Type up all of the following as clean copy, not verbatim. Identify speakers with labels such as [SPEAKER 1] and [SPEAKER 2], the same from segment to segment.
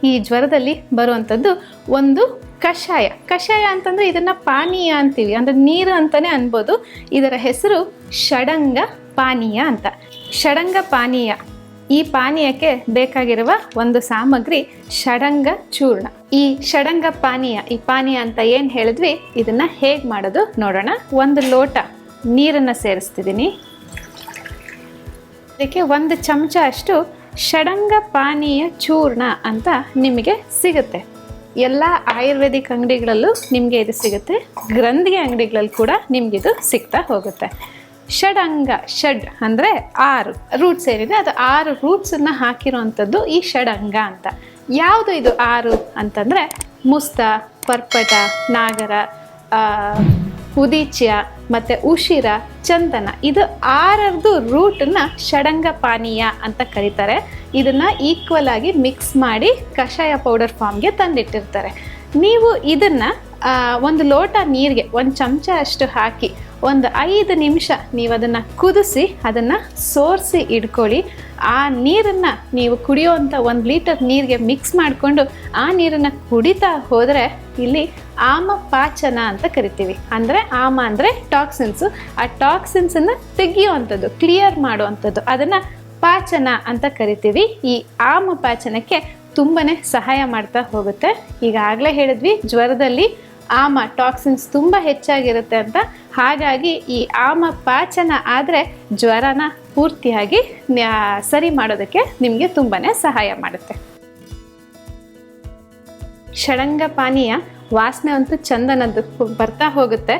[SPEAKER 1] ಈ ಜ್ವರದಲ್ಲಿ ಬರುವಂಥದ್ದು ಒಂದು ಕಷಾಯ ಅಂತಂದರೆ ಇದನ್ನು ಪಾನೀಯ ಅಂತೀವಿ, ಅಂದರೆ ನೀರು ಅಂತಲೇ ಅನ್ಬೋದು. ಇದರ ಹೆಸರು ಷಡಂಗ ಪಾನೀಯ ಅಂತ. ಷಡಂಗ ಪಾನೀಯ, ಈ ಪಾನೀಯಕ್ಕೆ ಬೇಕಾಗಿರುವ ಒಂದು ಸಾಮಗ್ರಿ ಷಡಂಗ ಚೂರ್ಣ. ಈ ಷಡಂಗ ಪಾನೀಯ, ಈ ಪಾನೀಯ ಅಂತ ಏನು ಹೇಳಿದ್ವಿ, ಇದನ್ನು ಹೇಗೆ ಮಾಡೋದು ನೋಡೋಣ. 1 ಲೋಟ ನೀರನ್ನು ಸೇರಿಸ್ತಿದ್ದೀನಿ. ಅದಕ್ಕೆ 1 ಚಮಚ ಅಷ್ಟು ಷಡಂಗ ಪಾನೀಯ ಚೂರ್ಣ ಅಂತ ನಿಮಗೆ ಸಿಗುತ್ತೆ. ಎಲ್ಲ ಆಯುರ್ವೇದಿಕ್ ಅಂಗಡಿಗಳಲ್ಲೂ ನಿಮಗೆ ಇದು ಸಿಗುತ್ತೆ, ಗ್ರಂಥಿಗೆ ಅಂಗಡಿಗಳಲ್ಲಿ ಕೂಡ ನಿಮಗಿದು ಸಿಗ್ತಾ ಹೋಗುತ್ತೆ. ಷಡಂಗ, ಷಡ್ ಅಂದರೆ 6 ರೂಟ್ಸ್ ಏನಿದೆ, ಅದು 6 ರೂಟ್ಸನ್ನು ಹಾಕಿರುವಂಥದ್ದು ಈ ಷಡಂಗ ಅಂತ. ಯಾವುದು ಇದು 6 ಅಂತಂದರೆ ಮುಸ್ತ, ಪರ್ಪಟ, ನಾಗರ, ಉದೀಚ್ಯ ಮತ್ತು ಉಷಿರ, ಚಂದನ. ಇದು 6ರದ್ದು ರೂಟನ್ನು ಷಡಂಗ ಪಾನೀಯ ಅಂತ ಕರೀತಾರೆ. ಇದನ್ನು ಈಕ್ವಲ್ ಆಗಿ ಮಿಕ್ಸ್ ಮಾಡಿ ಕಷಾಯ ಪೌಡರ್ ಫಾರ್ಮ್ಗೆ ತಂದಿಟ್ಟಿರ್ತಾರೆ. ನೀವು ಇದನ್ನು 1 ಲೋಟ ನೀರಿಗೆ 1 ಚಮಚ ಅಷ್ಟು ಹಾಕಿ 5 ನಿಮಿಷ ನೀವು ಅದನ್ನು ಕುದಿಸಿ ಅದನ್ನು ಸೋರಿಸಿ ಇಟ್ಕೊಳ್ಳಿ. ಆ ನೀರನ್ನು ನೀವು ಕುಡಿಯೋವಂಥ 1 ಲೀಟರ್ ನೀರಿಗೆ ಮಿಕ್ಸ್ ಮಾಡಿಕೊಂಡು ಆ ನೀರನ್ನು ಕುಡಿತಾ ಹೋದರೆ ಇಲ್ಲಿ ಆಮಪಾಚನ ಅಂತ ಕರಿತೀವಿ. ಅಂದರೆ ಆಮ ಅಂದರೆ ಟಾಕ್ಸಿನ್ಸು, ಆ ಟಾಕ್ಸಿನ್ಸನ್ನು ತೆಗೆಯುವಂಥದ್ದು, ಕ್ಲಿಯರ್ ಮಾಡುವಂಥದ್ದು, ಅದನ್ನು ಪಾಚನ ಅಂತ ಕರಿತೀವಿ. ಈ ಆಮಪಾಚನಕ್ಕೆ ತುಂಬಾ ಸಹಾಯ ಮಾಡ್ತಾ ಹೋಗುತ್ತೆ. ಈಗಾಗಲೇ ಹೇಳಿದ್ವಿ ಜ್ವರದಲ್ಲಿ ಆಮ ಟಾಕ್ಸಿನ್ಸ್ ತುಂಬ ಹೆಚ್ಚಾಗಿರುತ್ತೆ ಅಂತ. ಹಾಗಾಗಿ ಈ ಆಮಪಾಚನ ಆದರೆ ಜ್ವರನ ಪೂರ್ತಿಯಾಗಿ ಸರಿ ಮಾಡೋದಕ್ಕೆ ನಿಮಗೆ ತುಂಬಾ ಸಹಾಯ ಮಾಡುತ್ತೆ. ಷಡಂಗ ಪಾನೀಯ ವಾಸನೆ ಅಂತೂ ಚಂದನದ್ದು ಬರ್ತಾ ಹೋಗುತ್ತೆ.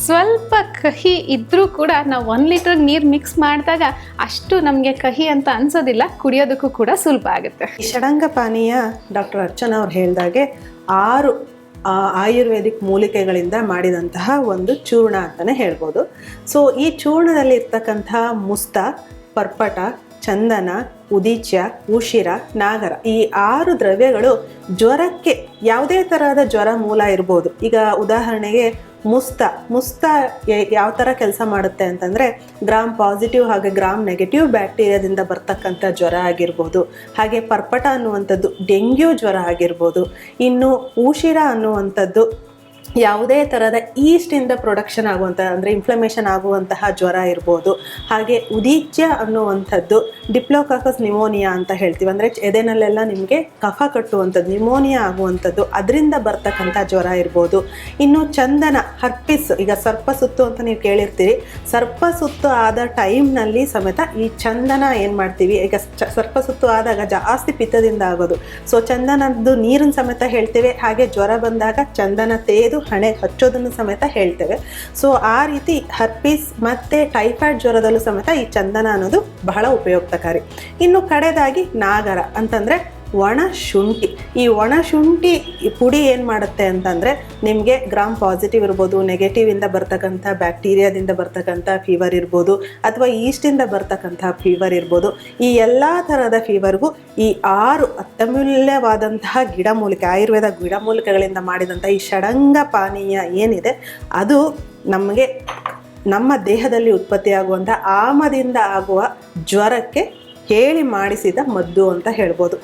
[SPEAKER 1] ಸ್ವಲ್ಪ ಕಹಿ ಇದ್ದರೂ ಕೂಡ ನಾವು 1 ಲೀಟರ್ ನೀರು ಮಿಕ್ಸ್ ಮಾಡಿದಾಗ ಅಷ್ಟು ನಮಗೆ ಕಹಿ ಅಂತ ಅನ್ಸೋದಿಲ್ಲ, ಕುಡಿಯೋದಕ್ಕೂ ಕೂಡ ಸುಲಭ ಆಗುತ್ತೆ.
[SPEAKER 2] ಈ ಷಡಂಗ ಪಾನೀಯ ಡಾಕ್ಟರ್ ಅರ್ಚನಾ ಅವ್ರು ಹೇಳಿದಾಗೆ 6 ಆಯುರ್ವೇದಿಕ್ ಮೂಲಿಕೆಗಳಿಂದ ಮಾಡಿದಂತಹ ಒಂದು ಚೂರ್ಣ ಅಂತಲೇ ಹೇಳ್ಬೋದು. ಸೊ ಈ ಚೂರ್ಣದಲ್ಲಿ ಇರ್ತಕ್ಕಂತಹ ಮುಸ್ತ, ಪರ್ಪಟ, ಚಂದನ, ಉದೀಚ್ಯ, ಉಷಿರ, ನಾಗರ, ಈ 6 ದ್ರವ್ಯಗಳು ಜ್ವರಕ್ಕೆ ಯಾವುದೇ ತರಹದ ಜ್ವರ ಮೂಲ ಇರ್ಬೋದು. ಈಗ ಉದಾಹರಣೆಗೆ ಮುಸ್ತ ಯಾವ ಥರ ಕೆಲಸ ಮಾಡುತ್ತೆ ಅಂತಂದರೆ ಗ್ರಾಮ್ ಪಾಸಿಟಿವ್ ಹಾಗೆ ಗ್ರಾಮ್ ನೆಗೆಟಿವ್ ಬ್ಯಾಕ್ಟೀರಿಯಾದಿಂದ ಬರ್ತಕ್ಕಂಥ ಜ್ವರ ಆಗಿರ್ಬೋದು. ಹಾಗೆ ಪರ್ಪಟ ಅನ್ನುವಂಥದ್ದು ಡೆಂಗ್ಯೂ ಜ್ವರ ಆಗಿರ್ಬೋದು. ಇನ್ನು ಉಷಿರ ಅನ್ನುವಂಥದ್ದು ಯಾವುದೇ ಥರದ ಈಸ್ಟಿಂದ ಪ್ರೊಡಕ್ಷನ್ ಆಗುವಂಥ, ಅಂದರೆ ಇನ್ಫ್ಲಮೇಷನ್ ಆಗುವಂತಹ ಜ್ವರ ಇರ್ಬೋದು. ಹಾಗೆ ಉದೀಚ್ಯ ಅನ್ನುವಂಥದ್ದು ಡಿಪ್ಲೋಕಾಕಸ್ ನಿಮೋನಿಯಾ ಅಂತ ಹೇಳ್ತೀವಿ, ಅಂದರೆ ಎದೆನಲ್ಲೆಲ್ಲ ನಿಮಗೆ ಕಫ ಕಟ್ಟುವಂಥದ್ದು, ನಿಮೋನಿಯಾ ಆಗುವಂಥದ್ದು, ಅದರಿಂದ ಬರ್ತಕ್ಕಂಥ ಜ್ವರ ಇರ್ಬೋದು. ಇನ್ನು ಚಂದನ, ಹರ್ಪಿಸ್, ಈಗ ಸರ್ಪಸುತ್ತು ಅಂತ ನೀವು ಕೇಳಿರ್ತೀರಿ, ಸರ್ಪಸುತ್ತು ಆದ ಟೈಮ್ನಲ್ಲಿ ಸಮೇತ ಈ ಚಂದನ ಏನು ಮಾಡ್ತೀವಿ, ಈಗ ಸರ್ಪಸುತ್ತು ಆದಾಗ ಜಾಸ್ತಿ ಪಿತ್ತದಿಂದ ಆಗೋದು, ಸೊ ಚಂದನದ್ದು ನೀರನ್ನು ಸಮೇತ ಹೇಳ್ತೇವೆ. ಹಾಗೆ ಜ್ವರ ಬಂದಾಗ ಚಂದನ ತೇದು ಹಣೆ ಹಚ್ಚೋದನ್ನು ಸಮೇತ ಹೇಳ್ತೇವೆ. ಸೊ ಆ ರೀತಿ ಹರ್ಪಿಸ್ ಮತ್ತು ಟೈಫಾಯ್ಡ್ ಜ್ವರದಲ್ಲೂ ಸಮೇತ ಈ ಚಂದನ ಅನ್ನೋದು ಬಹಳ ಉಪಯುಕ್ತಕಾರಿ. ಇನ್ನು ಕಡೆದಾಗಿ ನಾಗರ ಅಂತಂದರೆ ಒಣ ಶುಂಠಿ. ಈ ಒಣ ಶುಂಠಿ ಪುಡಿ ಏನು ಮಾಡುತ್ತೆ ಅಂತಂದರೆ ನಿಮಗೆ ಗ್ರಾಮ್ ಪಾಸಿಟಿವ್ ಇರ್ಬೋದು, ನೆಗೆಟಿವಿಂದ ಬರ್ತಕ್ಕಂಥ ಬ್ಯಾಕ್ಟೀರಿಯಾದಿಂದ ಬರ್ತಕ್ಕಂಥ ಫೀವರ್ ಇರ್ಬೋದು, ಅಥವಾ ಈಸ್ಟಿಂದ ಬರ್ತಕ್ಕಂಥ ಫೀವರ್ ಇರ್ಬೋದು, ಈ ಎಲ್ಲ ಥರದ ಫೀವರ್ಗೂ ಈ 6 ಅತ್ಯಮೂಲ್ಯವಾದಂತಹ ಗಿಡಮೂಲಿಕೆ, ಆಯುರ್ವೇದ ಗಿಡಮೂಲಿಕೆಗಳಿಂದ ಮಾಡಿದಂಥ ಈ ಷಡಂಗ ಪಾನೀಯ ಏನಿದೆ ಅದು ನಮಗೆ ನಮ್ಮ ದೇಹದಲ್ಲಿ ಉತ್ಪತ್ತಿಯಾಗುವಂಥ ಆಮದಿಂದ ಆಗುವ ಜ್ವರಕ್ಕೆ ಹೇಳಿ ಮಾಡಿಸಿದ ಮದ್ದು ಅಂತ ಹೇಳ್ಬೋದು.